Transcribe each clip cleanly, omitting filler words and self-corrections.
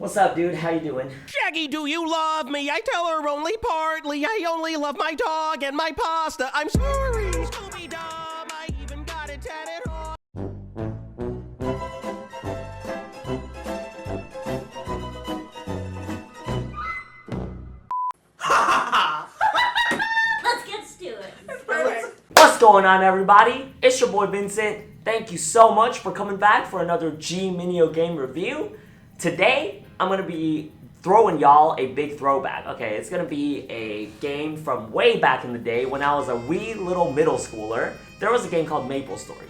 What's up, dude? How you doing? Shaggy, do you love me? I tell her only partly. I only love my dog and my pasta. I'm sorry, Scooby-Doo. I even got it tatted on. Let's get to it. What's going on, everybody? It's your boy Vincent. Thank you so much for coming back for another G-Mineo Game review. Today, I'm going to be throwing y'all a big throwback. Okay, it's going to be a game from way back in the day when I was a wee little middle schooler. There was a game called Maplestory.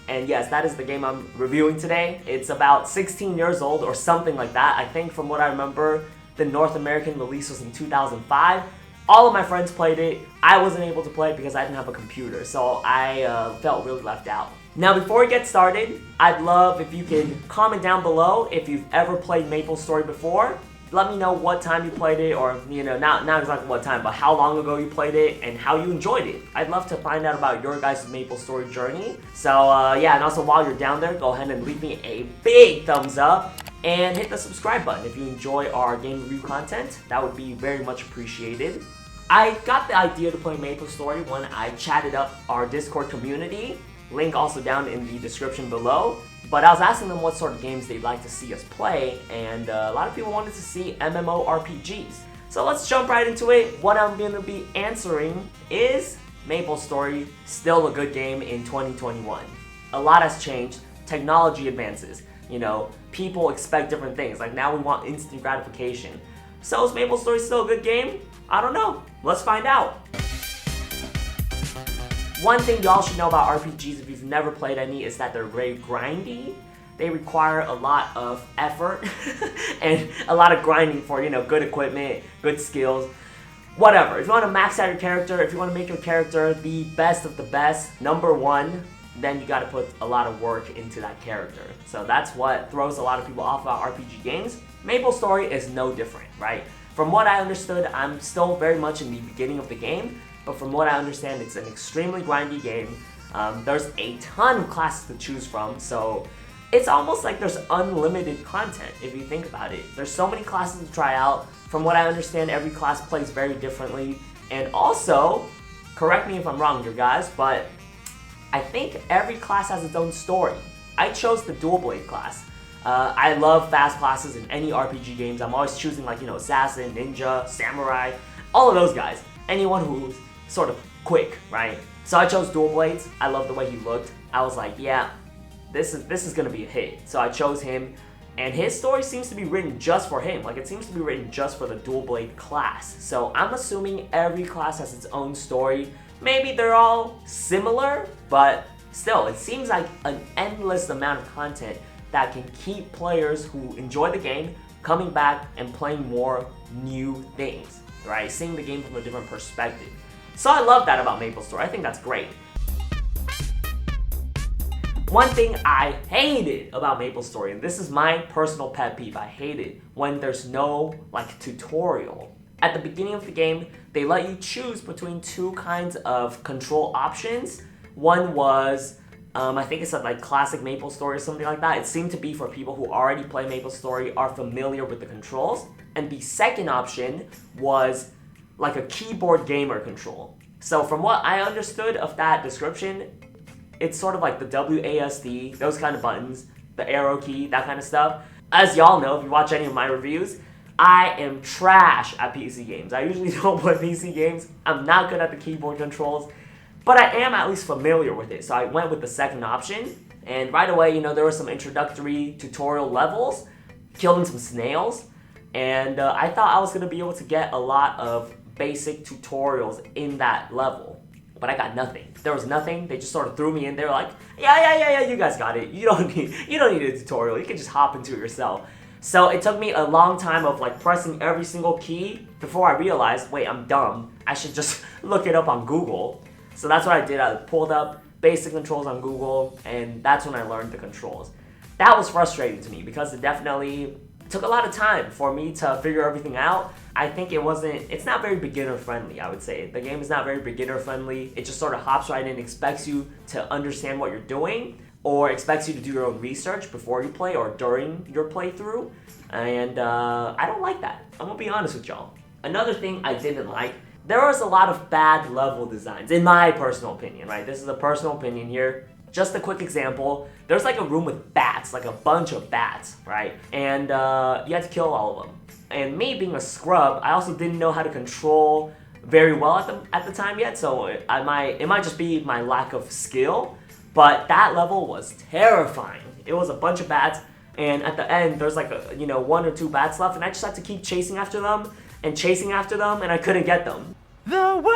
And yes, that is the game I'm reviewing today. It's about 16 years old or something like that. I think from what I remember, the North American release was in 2005. All of my friends played it. I wasn't able to play it because I didn't have a computer, so I felt really left out. Now, before we get started, I'd love if you can comment down below if you've ever played Maplestory before. Let me know what time you played it, or not exactly what time, but how long ago you played it and how you enjoyed it. I'd love to find out about your guys' Maplestory journey. So yeah, and also while you're down there, go ahead and leave me a big thumbs up and hit the subscribe button if you enjoy our game review content. That would be very much appreciated. I got the idea to play Maplestory when I chatted up our Discord community. Link also down in the description below. But I was asking them what sort of games they'd like to see us play, and a lot of people wanted to see MMORPGs. So let's jump right into it. What I'm going to be answering is Maplestory still a good game in 2021? A lot has changed. Technology advances. You know, people expect different things. Like now we want instant gratification. So is Maplestory still a good game? I don't know. Let's find out. One thing y'all should know about RPGs if you've never played any is that they're very grindy. They require a lot of effort and a lot of grinding for, good equipment, good skills, whatever. If you want to max out your character, if you want to make your character the best of the best, number one, then you got to put a lot of work into that character. So that's what throws a lot of people off about RPG games. Maplestory is no different, right? From what I understood, I'm still very much in the beginning of the game. But from what I understand, it's an extremely grindy game. There's a ton of classes to choose from, so it's almost like there's unlimited content if you think about it. There's so many classes to try out. From what I understand, every class plays very differently. And also, correct me if I'm wrong, you guys, but I think every class has its own story. I chose the Dual Blade class. I love fast classes in any RPG games. I'm always choosing like, Assassin, Ninja, Samurai, all of those guys. Anyone who's sort of quick, right? So I chose Dual Blades. I love the way he looked. I was like, yeah, this is gonna be a hit. So I chose him, and his story seems to be written just for him. Like it seems to be written just for the Dual Blade class. So I'm assuming every class has its own story. Maybe they're all similar, but still, it seems like an endless amount of content that can keep players who enjoy the game coming back and playing more new things, right? Seeing the game from a different perspective. So I love that about Maplestory. I think that's great. One thing I hated about Maplestory, and this is my personal pet peeve, I hate it when there's no tutorial. At the beginning of the game, they let you choose between two kinds of control options. One was, I think it said classic Maplestory or something like that. It seemed to be for people who already play Maplestory, are familiar with the controls. And the second option was like a keyboard gamer control. So from what I understood of that description, it's sort of like the WASD, those kind of buttons, the arrow key, that kind of stuff. As y'all know, if you watch any of my reviews, I am trash at PC games. I usually don't play PC games. I'm not good at the keyboard controls, but I am at least familiar with it. So I went with the second option, and right away, there were some introductory tutorial levels, killing some snails, and I thought I was going to be able to get a lot of basic tutorials in that level, but I got nothing. There was nothing. They just sort of threw me in. They were like, yeah, you guys got it. You don't need a tutorial. You can just hop into it yourself. So it took me a long time of pressing every single key before I realized, wait, I'm dumb. I should just look it up on Google. So that's what I did. I pulled up basic controls on Google, and that's when I learned the controls. That was frustrating to me because it definitely took a lot of time for me to figure everything out. I think it's not very beginner friendly, I would say. The game is not very beginner friendly. It just sort of hops right in, expects you to understand what you're doing, or expects you to do your own research before you play or during your playthrough. And I don't like that. I'm gonna be honest with y'all. Another thing I didn't like, there was a lot of bad level designs, in my personal opinion, right? This is a personal opinion here. Just a quick example, there's like a room with bats, like a bunch of bats, right? And you had to kill all of them. And me being a scrub, I also didn't know how to control very well at the time yet, so it might just be my lack of skill, but that level was terrifying. It was a bunch of bats, and at the end, there's like one or two bats left, and I just had to keep chasing after them, and I couldn't get them. The worst.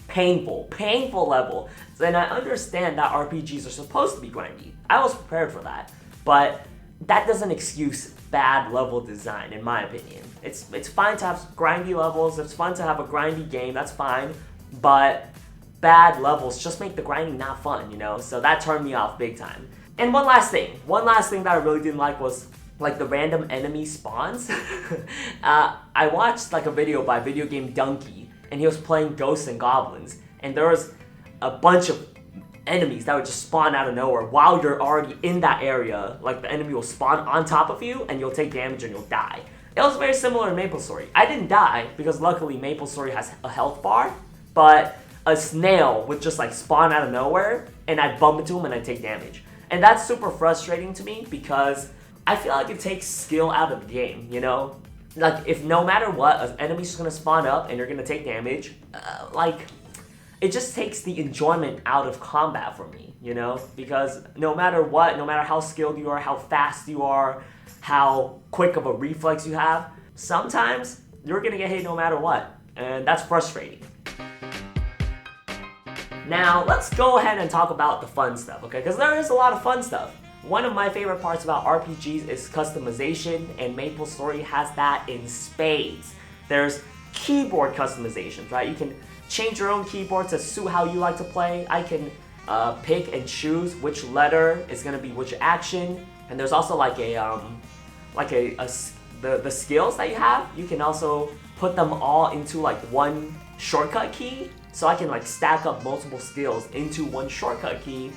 Painful level. And I understand that RPGs are supposed to be grindy. I was prepared for that, but that doesn't excuse bad level design, in my opinion. It's fine to have grindy levels, it's fun to have a grindy game, that's fine, but bad levels just make the grinding not fun, So that turned me off big time. And one last thing that I really didn't like was like the random enemy spawns. I watched like a video by Video Game Donkey, and he was playing Ghosts and Goblins, and there was a bunch of enemies that would just spawn out of nowhere while you're already in that area. Like the enemy will spawn on top of you and you'll take damage and you'll die. It was very similar in Maplestory. I didn't die because luckily Maplestory has a health bar, but a snail would just like spawn out of nowhere and I'd bump into him and I'd take damage. And that's super frustrating to me because I feel like it takes skill out of the game, Like if no matter what, an enemy's just gonna spawn up and you're gonna take damage, it just takes the enjoyment out of combat for me, Because no matter what, no matter how skilled you are, how fast you are, how quick of a reflex you have, sometimes you're gonna get hit no matter what, and that's frustrating. Now, let's go ahead and talk about the fun stuff, okay? Because there is a lot of fun stuff. One of my favorite parts about RPGs is customization, and Maplestory has that in spades. There's keyboard customizations, right? You can change your own keyboard to suit how you like to play. I can pick and choose which letter is gonna be which action, and there's also like the skills that you have. You can also put them all into like one shortcut key, so I can like stack up multiple skills into one shortcut key.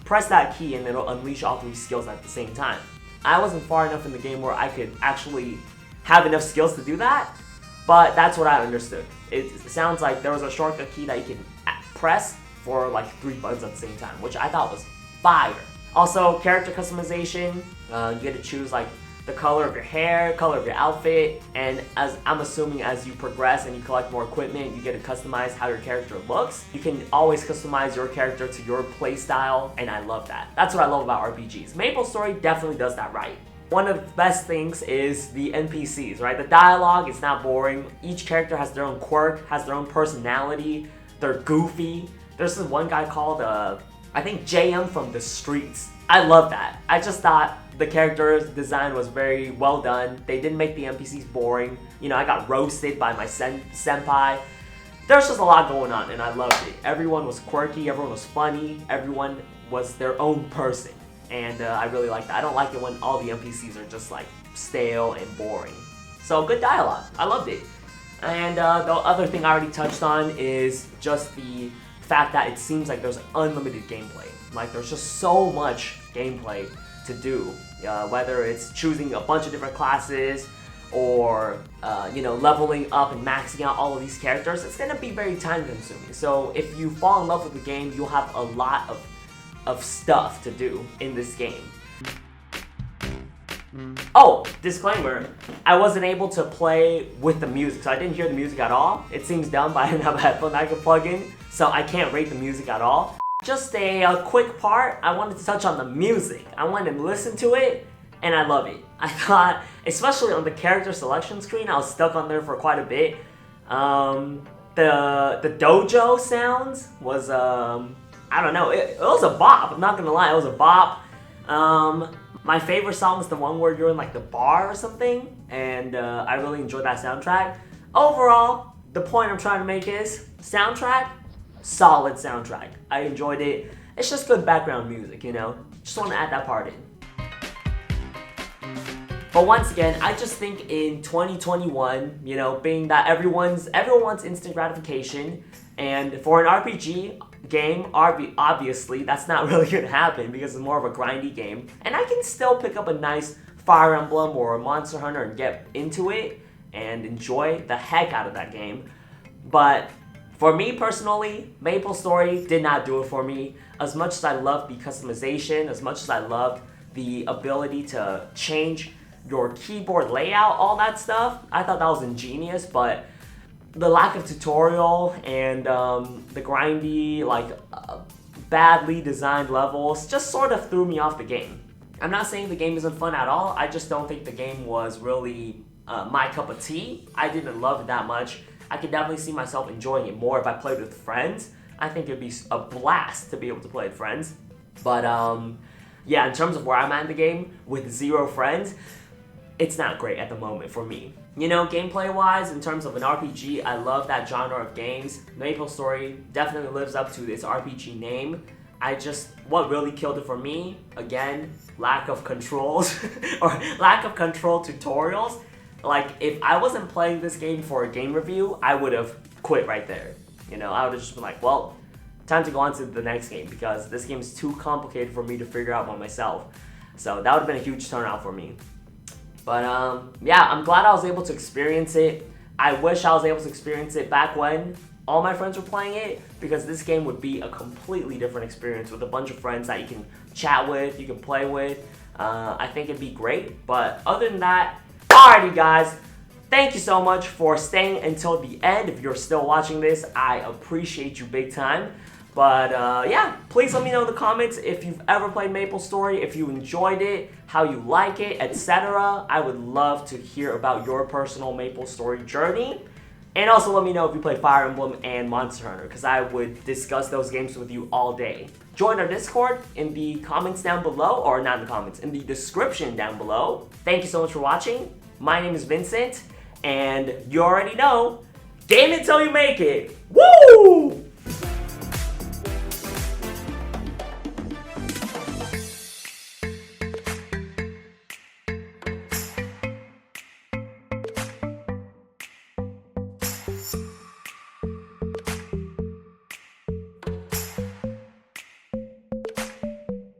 Press that key and it'll unleash all 3 skills at the same time. I wasn't far enough in the game where I could actually have enough skills to do that, but that's what I understood. It sounds like there was a shortcut key that you can press for like 3 buttons at the same time, which I thought was fire. Also, character customization, you get to choose like the color of your hair, color of your outfit, and as I'm assuming as you progress and you collect more equipment, you get to customize how your character looks. You can always customize your character to your playstyle, and I love that. That's what I love about RPGs. Maplestory definitely does that right. One of the best things is the NPCs, right? The dialogue is not boring. Each character has their own quirk, has their own personality. They're goofy. There's this one guy called, I think JM from the Streets. I love that. I just thought the character's design was very well done. They didn't make the NPCs boring. I got roasted by my senpai. There's just a lot going on, and I loved it. Everyone was quirky, everyone was funny, everyone was their own person. And I really like that. I don't like it when all the NPCs are just like stale and boring. So good dialogue. I loved it. And the other thing I already touched on is just the fact that it seems like there's unlimited gameplay. Like there's just so much gameplay to do. Whether it's choosing a bunch of different classes or leveling up and maxing out all of these characters, it's gonna be very time consuming. So if you fall in love with the game, you'll have a lot of stuff to do in this game. Oh, disclaimer, I wasn't able to play with the music, so I didn't hear the music at all. It seems dumb, but I didn't have a headphone that I could plug in, so I can't rate the music at all. Just a quick part, I wanted to touch on the music. I wanted to listen to it, and I love it. I thought, especially on the character selection screen, I was stuck on there for quite a bit. The dojo sounds was, I don't know, it was a bop. I'm not gonna lie, it was a bop. My favorite song is the one where you're in like the bar or something, and I really enjoyed that soundtrack. Overall, the point I'm trying to make is, soundtrack, solid soundtrack. I enjoyed it. It's just good background music, Just want to add that part in. But once again, I just think in 2021, being that everyone wants instant gratification, And for an RPG game, obviously, that's not really going to happen because it's more of a grindy game. And I can still pick up a nice Fire Emblem or a Monster Hunter and get into it and enjoy the heck out of that game. But for me personally, Maplestory did not do it for me. As much as I loved the customization, as much as I loved the ability to change your keyboard layout, all that stuff, I thought that was ingenious, but the lack of tutorial and the grindy, badly designed levels just sort of threw me off the game. I'm not saying the game isn't fun at all, I just don't think the game was really my cup of tea. I didn't love it that much. I could definitely see myself enjoying it more if I played with friends. I think it'd be a blast to be able to play with friends. But yeah, in terms of where I'm at in the game, with 0 friends, it's not great at the moment for me. You know, gameplay-wise, in terms of an RPG, I love that genre of games. Maplestory definitely lives up to its RPG name. What really killed it for me, again, lack of controls, or lack of control tutorials. Like, if I wasn't playing this game for a game review, I would have quit right there. You know, I would have just been like, well, time to go on to the next game because this game is too complicated for me to figure out by myself. So that would have been a huge turnout for me. But yeah, I'm glad I was able to experience it. I wish I was able to experience it back when all my friends were playing it, because this game would be a completely different experience with a bunch of friends that you can chat with, you can play with. I think it'd be great. But other than that, alrighty guys, thank you so much for staying until the end. If you're still watching this, I appreciate you big time. But yeah, please let me know in the comments if you've ever played Maplestory, if you enjoyed it, how you like it, etc. I would love to hear about your personal Maplestory journey. And also let me know if you played Fire Emblem and Monster Hunter, because I would discuss those games with you all day. Join our Discord in the comments down below, or not in the comments, in the description down below. Thank you so much for watching. My name is Vincent, and you already know, game it till you make it. Woo!